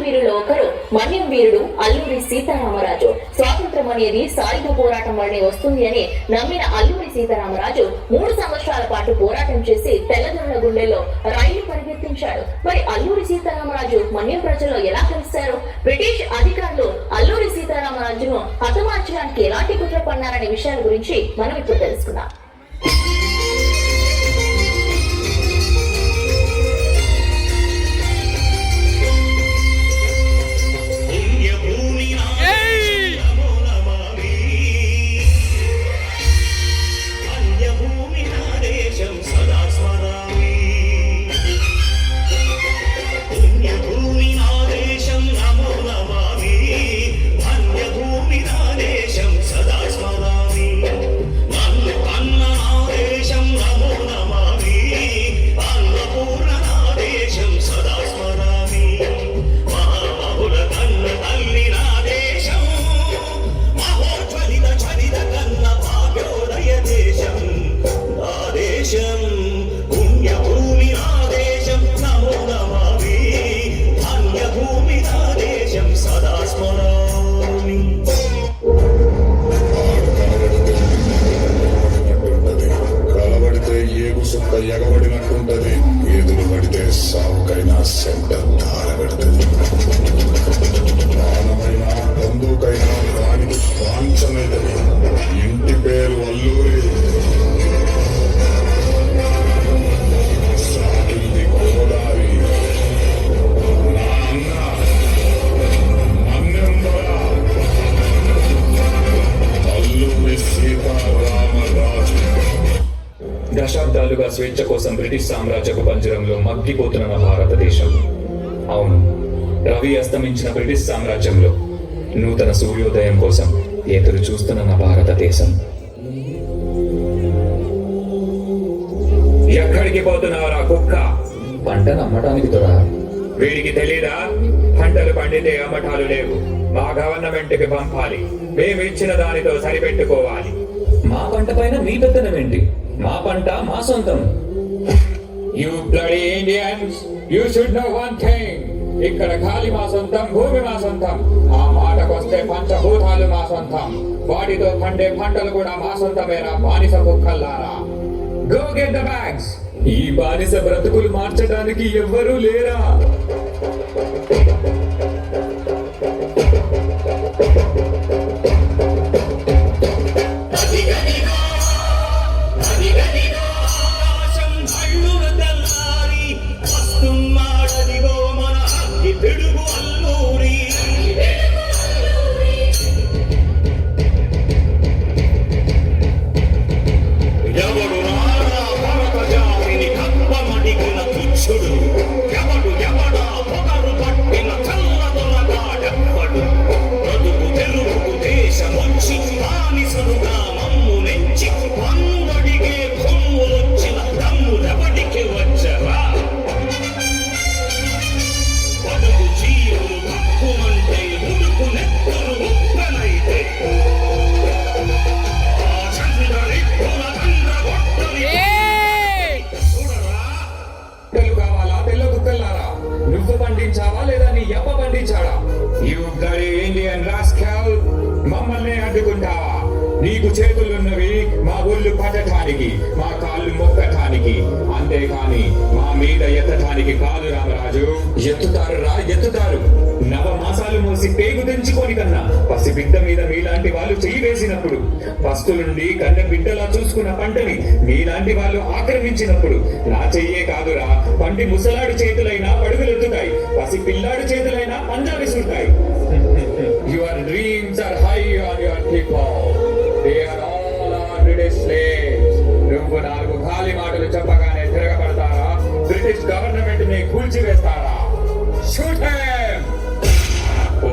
వీరులో ఒకరు మన్యం వీరుడు అల్లూరి సీతారామరాజు. స్వాతంత్రం అనేది సాయుధ పోరాటం వల్లనే వస్తుంది అని నమ్మిన అల్లూరి సీతారామరాజు 3 సంవత్సరాల పాటు పోరాటం చేసి తెల్లదొరల గుండెల్లో రైలు పరిగెత్తించాడు. మరి అల్లూరి సీతారామరాజు మన్యం ప్రజల్లో ఎలా కలిశారు? బ్రిటిష్ అధికారులు అల్లూరి సీతారామరాజును హతమార్చడానికి ఎలాంటి కుట్ర పన్నారనే విషయాల గురించి మనం ఇప్పుడు తెలుసుకుందాం. ఎగబడినట్టుంటది, ఎదురు పడితే సావుకైనా సెంటర్ తారబెడుతుంది. ప్రాణమైన బంధువుకైనా దానికి వాంఛనైతది. ఇంటి పేరు అల్లూరి, సాగింది గోదావరి. నా అన్న మన్నెందర అల్లూరి సీతారామరాజు. దశాబ్దాలుగా స్వేచ్ఛ కోసం బ్రిటిష్ సామ్రాజ్యపు పంజరంలో మగ్గిపోతున్న భారతదేశం. అవును, రవి అస్తమించిన బ్రిటిష్ సామ్రాజ్యంలో నూతన సూర్యోదయం కోసం ఎదురు చూస్తున్న భారతదేశం. ఎక్కడికి పోతున్నావురా కుక్క? పంటను అమ్మటానికి దొరా. వీడికి తెలీదా? పంటలు పండితే అమ్మటాలు లేవు, మా గవర్నమెంట్కి పంపాలి, మేమిచ్చిన దానితో సరిపెట్టుకోవాలి. మా పంట పైన మీ పెత్తనం ఏంటి? మా పంట మా సొంతం. You bloody Indians, you should know one thing. ఇక్కడ గాలి మా సొంతం, భూమి మా సొంతం. ఆ మాటకొస్తే పంచభూతాలు మా సొంతం. వాటితో పండే పంటలు కూడా మా సొంతమేరా బానిస కుక్కల్లారా. Go get the bags. ఈ బానిస బ్రతుకులు మార్చడానికి ఎవ్వరూ లేరా? పండించావా లేదా నీ ఎప్ప పండించాడా? యు బ్లడీ ఇండియన్ రాస్కల్, మమ్మల్ని అడ్డుకుంటావా? నీకు చేతులున్నవి మా ఒళ్ళు పట్టడానికి, మా కాళ్ళు మొక్కటానికి, అంతేకాని మా మీద ఎత్తటానికి కాదు రామరాజు. ఎత్తుతారు రా, ఎత్తుతారు. 9 మాసాలు మోసి పేగు తెంచుకొని కన్నా పసిబిడ్డ మీద మీలాంటి వాళ్ళు చెయ్యి వేసినప్పుడు, పస్తులుండి కన్నె బిడ్డలా చూసుకున్న పంటని మీలాంటి వాళ్ళు ఆక్రమించినప్పుడు నా చెయ్యే కాదురా, పండి ముసలాడు చేతులైనా పడుగులెత్తుతాయి, పసి పిల్లాడు చేతులైనా పంజా విసురుతాయి. Your dreams are high on your people. They are all our British slaves. నువ్వు 4 ఖాళీ మాటలు చెప్పగానే తిరగబడతారా? బ్రిటిష్ గవర్నమెంట్ ని కూల్చివేస్తారా? Shoot him!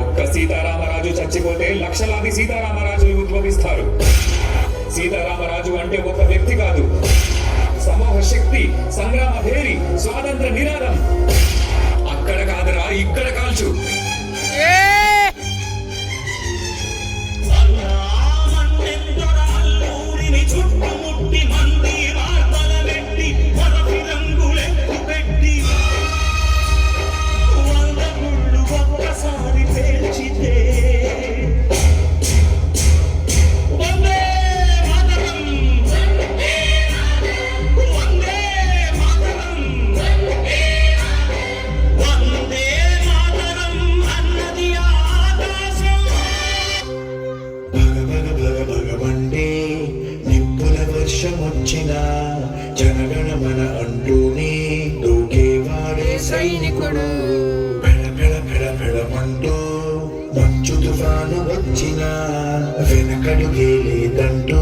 ఒక్క సీతారామరాజు చచ్చిపోతే లక్షలాది సీతారామరాజులు ఉద్భవిస్తారు. సీతారామరాజు అంటే ఒక వ్యక్తి కాదు, సమూహ శక్తి, సంగ్రామ భేరి, స్వాతంత్ర నినాదం. అక్కడ కాదురా, ఇక్కడ కాల్చు. చుట్టుముట్టి మంది వార్తల పెట్టి మొదటి రంగులెత్తు పెట్టి 100 గుళ్ళు ఒక్క వచ్చినా వెనకడుగే లేదంటూ